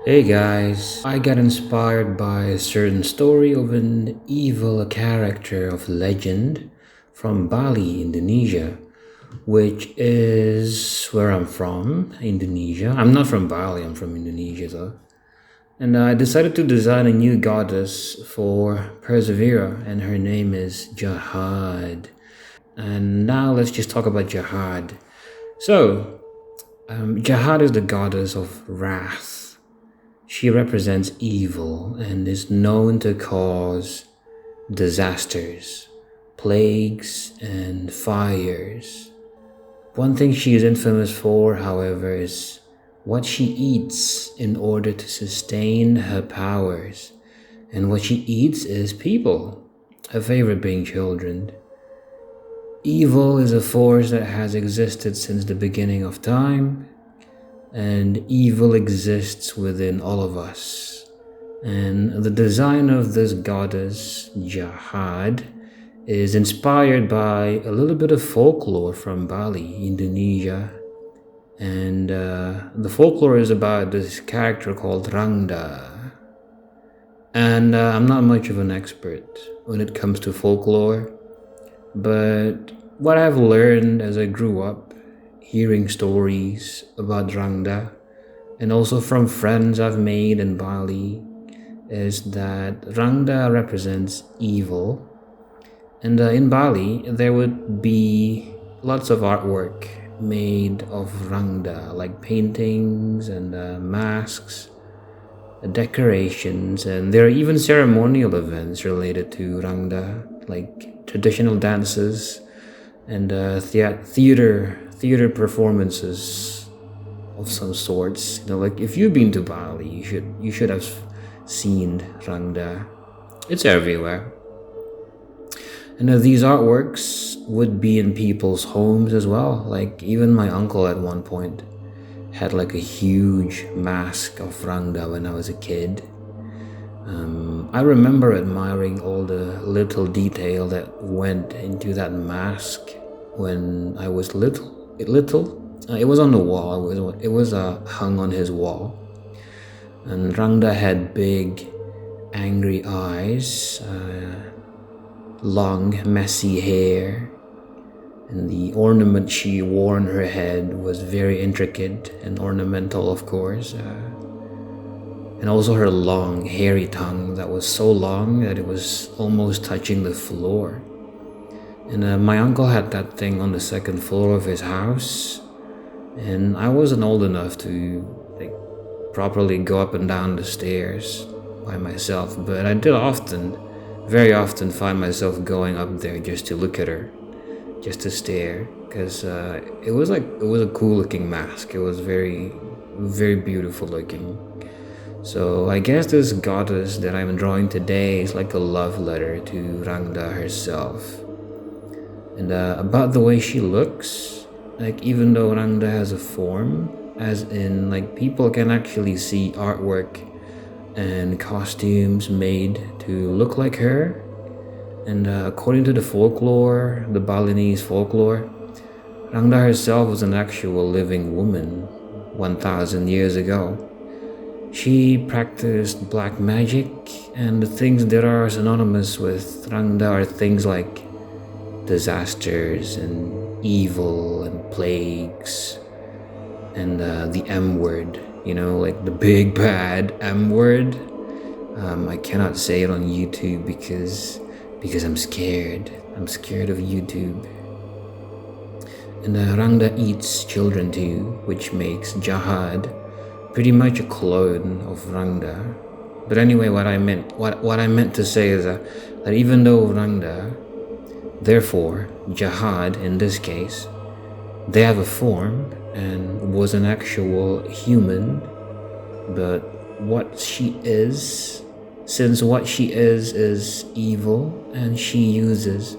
Hey guys, I got inspired by a certain story of an evil character of legend from Bali, Indonesia, which is where I'm from, Indonesia. I'm not from Bali, I'm from Indonesia though. And I decided to design a new goddess for Persevera, and her name is Jihad. And now let's just talk about Jihad. So, Jihad is the goddess of wrath. She represents evil and is known to cause disasters, plagues, and fires. One thing she is infamous for, however, is what she eats in order to sustain her powers. And what she eats is people, her favorite being children. Evil is a force that has existed since the beginning of time, and evil exists within all of us. And the design of this goddess, Jihad, is inspired by a little bit of folklore from Bali, Indonesia. And the folklore is about this character called Rangda. And I'm not much of an expert when it comes to folklore, but what I've learned as I grew up, hearing stories about Rangda, and also from friends I've made in Bali, is that Rangda represents evil. And in Bali, there would be lots of artwork made of Rangda, like paintings and masks, decorations, and there are even ceremonial events related to Rangda, like traditional dances and theater performances of some sorts. Like if you've been to Bali, you should have seen Rangda. It's everywhere. And these artworks would be in people's homes as well. Like even my uncle at one point had like a huge mask of Rangda when I was a kid. I remember admiring all the little detail that went into that mask when I was little. It was on the wall. It was hung on his wall. And Rangda had big, angry eyes, long, messy hair, and the ornament she wore on her head was very intricate and ornamental, of course. And also her long, hairy tongue that was so long that it was almost touching the floor. And my uncle had that thing on the second floor of his house, and I wasn't old enough to properly go up and down the stairs by myself, but I did very often find myself going up there just to look at her, just to stare, because it was a cool looking mask. It was very, very beautiful looking. So I guess this goddess that I'm drawing today is like a love letter to Rangda herself. And about the way she looks, like even though Rangda has a form, as in like people can actually see artwork and costumes made to look like her. And according to the folklore, the Balinese folklore, Rangda herself was an actual living woman 1,000 years ago. She practiced black magic, and the things that are synonymous with Rangda are things like disasters and evil and plagues and the M word, like the big bad M word. I cannot say it on YouTube because I'm scared. I'm scared of YouTube. And Rangda eats children too, which makes Jihad pretty much a clone of Rangda. But anyway, what I meant to say is that even though Rangda, therefore Jihad in this case, they have a form and was an actual human, but since what she is evil and she uses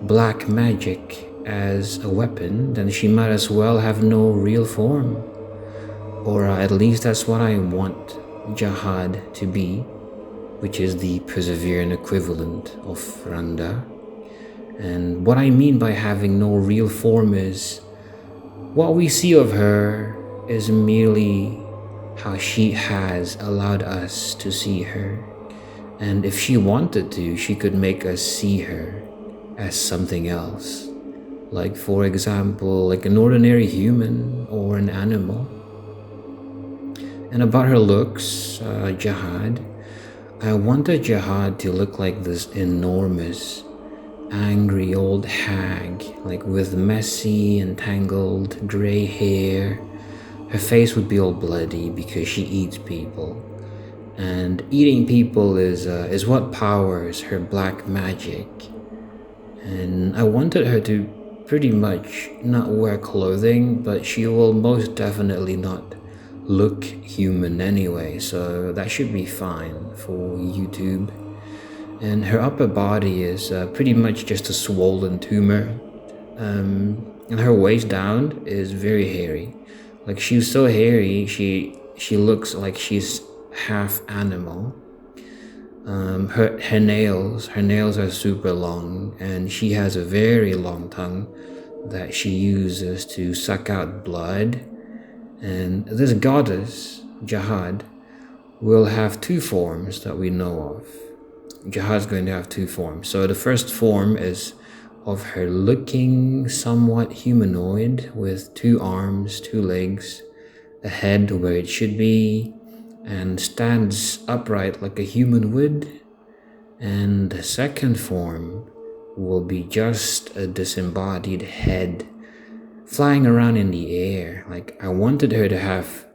black magic as a weapon, then she might as well have no real form. Or at least that's what I want Jihad to be, which is the perseverant equivalent of Rangda. And what I mean by having no real form is what we see of her is merely how she has allowed us to see her. And if she wanted to, she could make us see her as something else. Like, for example, like an ordinary human or an animal. And about her looks, Jihad, I wanted Jihad to look like this enormous, angry old hag, like with messy and tangled gray hair. Her face would be all bloody because she eats people. And eating people is what powers her black magic. And I wanted her to pretty much not wear clothing, but she will most definitely not look human anyway, so that should be fine for YouTube. And her upper body is pretty much just a swollen tumor, and her waist down is very hairy. Like, she's so hairy, she looks like she's half animal. Her nails are super long, and she has a very long tongue that she uses to suck out blood. And this goddess, Jihad, will have two forms that we know of. Jihad's going to have two forms. So the first form is of her looking somewhat humanoid with 2 arms, 2 legs, a head where it should be, and stands upright like a human would. And the second form will be just a disembodied head flying around in the air. Like, I wanted her to have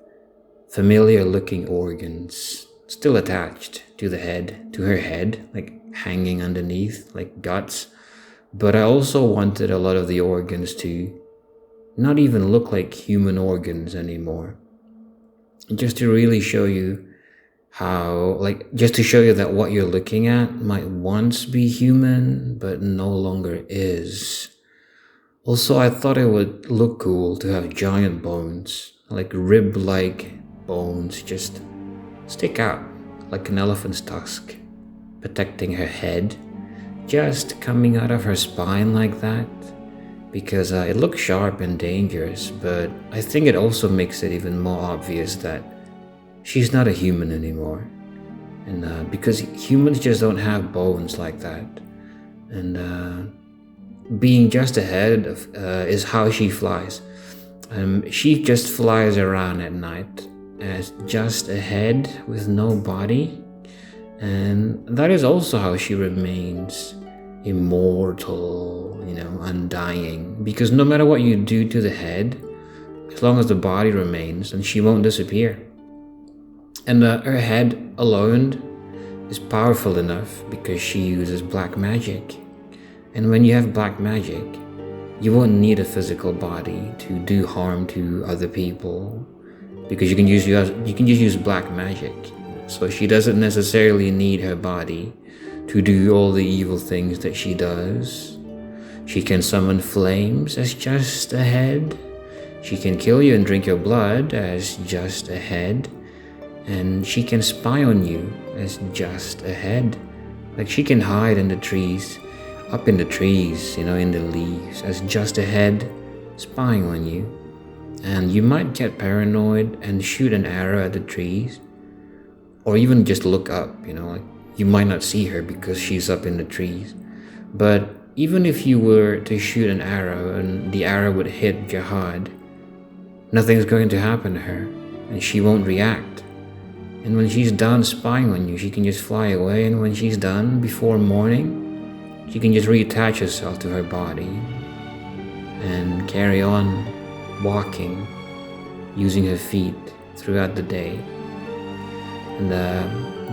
familiar looking organs still attached to the head, to her head, like hanging underneath, like guts. But I also wanted a lot of the organs to not even look like human organs anymore. Just to really show you just to show you that what you're looking at might once be human, but no longer is. Also, I thought it would look cool to have giant bones, like rib-like bones, just stick out like an elephant's tusk, protecting her head, just coming out of her spine like that, because it looks sharp and dangerous, but I think it also makes it even more obvious that she's not a human anymore. And because humans just don't have bones like that. And being just a head is how she flies. She just flies around at night as just a head with no body. And that is also how she remains immortal, undying. Because no matter what you do to the head, as long as the body remains, then she won't disappear. And her head alone is powerful enough because she uses black magic. And when you have black magic, you won't need a physical body to do harm to other people, because you can just use black magic. So she doesn't necessarily need her body to do all the evil things that she does. She can summon flames as just a head. She can kill you and drink your blood as just a head. And she can spy on you as just a head. Like, she can hide in the trees, up in the trees, in the leaves, as just a head spying on you. And you might get paranoid and shoot an arrow at the trees, or even just look up, like you might not see her because she's up in the trees. But even if you were to shoot an arrow and the arrow would hit Jihad, nothing's going to happen to her, and she won't react. And when she's done spying on you, she can just fly away, and when she's done, before morning, she can just reattach herself to her body and carry on walking, using her feet throughout the day. And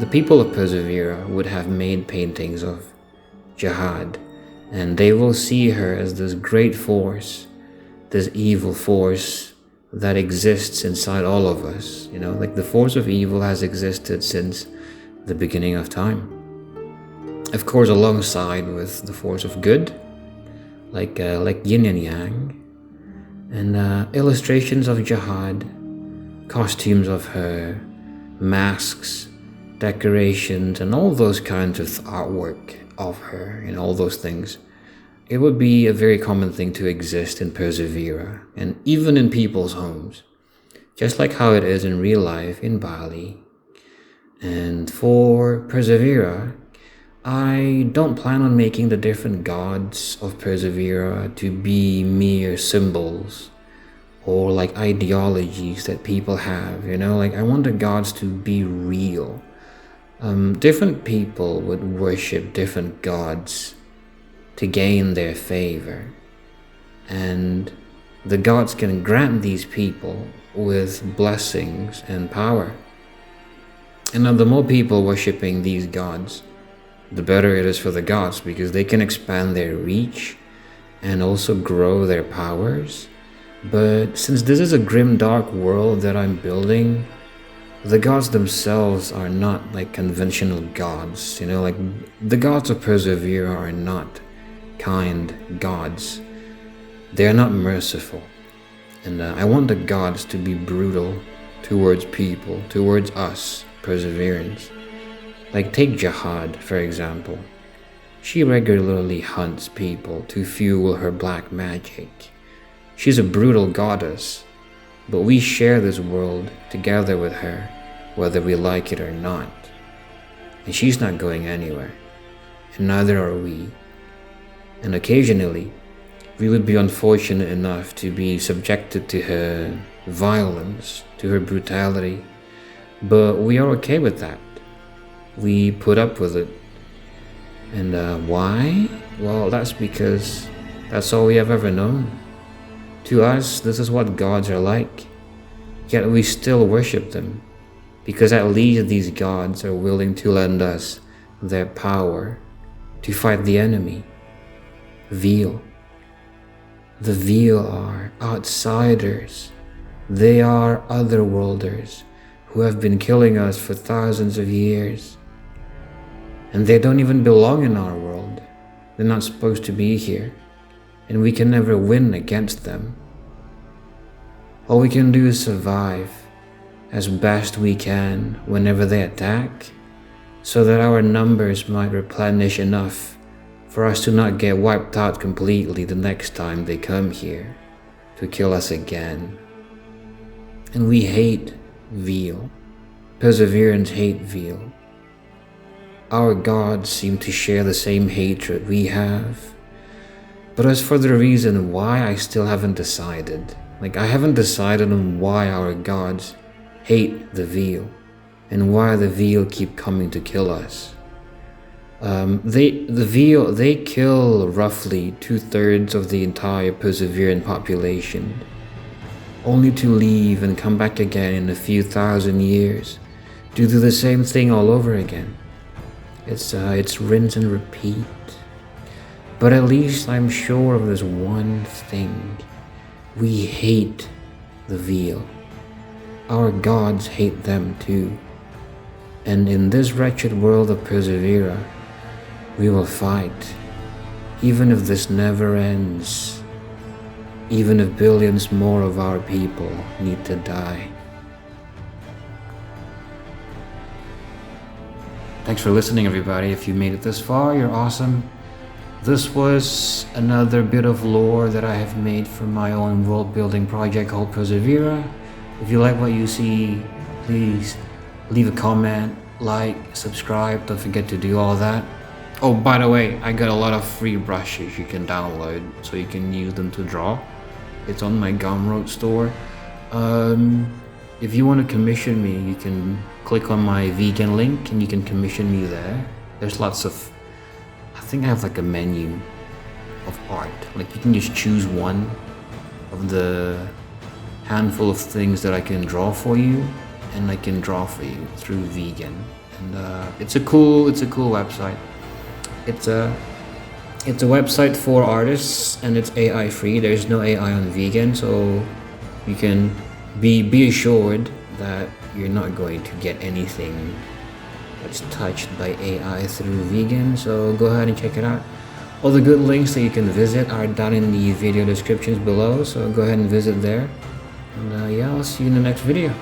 the people of Persevera would have made paintings of Jihad, and they will see her as this great force, this evil force that exists inside all of us. Like, the force of evil has existed since the beginning of time. Of course, alongside with the force of good, like yin and yang, and illustrations of Jihad, costumes of her, masks, decorations, and all those kinds of artwork of her, all those things. It would be a very common thing to exist in Persevera, and even in people's homes. just like how it is in real life in Bali. And for Persevera, I don't plan on making the different gods of Persevera to be mere symbols or like ideologies that people have, like I want the gods to be real. Different people would worship different gods to gain their favor, and the gods can grant these people with blessings and power. And now the more people worshipping these gods, the better it is for the gods, because they can expand their reach and also grow their powers. But since this is a grim, dark world that I'm building, the gods themselves are not like conventional gods, like the gods of Persevera are not kind gods. They are not merciful. And I want the gods to be brutal towards people, towards us, Perseverance. Like take Jihad, for example. She regularly hunts people to fuel her black magic. She's a brutal goddess, but we share this world together with her, whether we like it or not. And she's not going anywhere, and neither are we. And occasionally, we would be unfortunate enough to be subjected to her violence, to her brutality, but we are okay with that. We put up with it. And why? Well, that's because that's all we have ever known. To us, this is what gods are like. Yet we still worship them, because at least these gods are willing to lend us their power to fight the enemy. Veal. The Veal are outsiders. They are otherworlders who have been killing us for thousands of years. And they don't even belong in our world. They're not supposed to be here, and we can never win against them. All we can do is survive as best we can whenever they attack, so that our numbers might replenish enough for us to not get wiped out completely the next time they come here to kill us again. And we hate Veal. Perseverance hate Veal. Our gods seem to share the same hatred we have. But as for the reason why, I still haven't decided. I haven't decided on why our gods hate the Veal and why the Veal keep coming to kill us. The Veal, they kill roughly 2/3 of the entire Perseverant population, only to leave and come back again in a few thousand years to do the same thing all over again. It's rinse and repeat. But at least I'm sure of this one thing. We hate the Veal. Our gods hate them too. And in this wretched world of Persevera, we will fight, even if this never ends, even if billions more of our people need to die. Thanks for listening, everybody. If you made it this far, you're awesome. This was another bit of lore that I have made for my own world building project called Persevera. If you like what you see, please leave a comment, like, subscribe. Don't forget to do all that. Oh, by the way, I got a lot of free brushes you can download so you can use them to draw. It's on my Gumroad store. If you want to commission me, you can click on my vegan link and you can commission me there. There's lots of, I think I have like a menu of art. Like you can just choose one of the handful of things that I can draw for you, and I can draw for you through vegan. And it's a cool website. It's a website for artists, and it's AI free. There's no AI on vegan, so you can be assured that you're not going to get anything that's touched by AI through vegan. So go ahead and check it out. All the good links that you can visit are down in the video descriptions below, so go ahead and visit there. And yeah, I'll see you in the next video.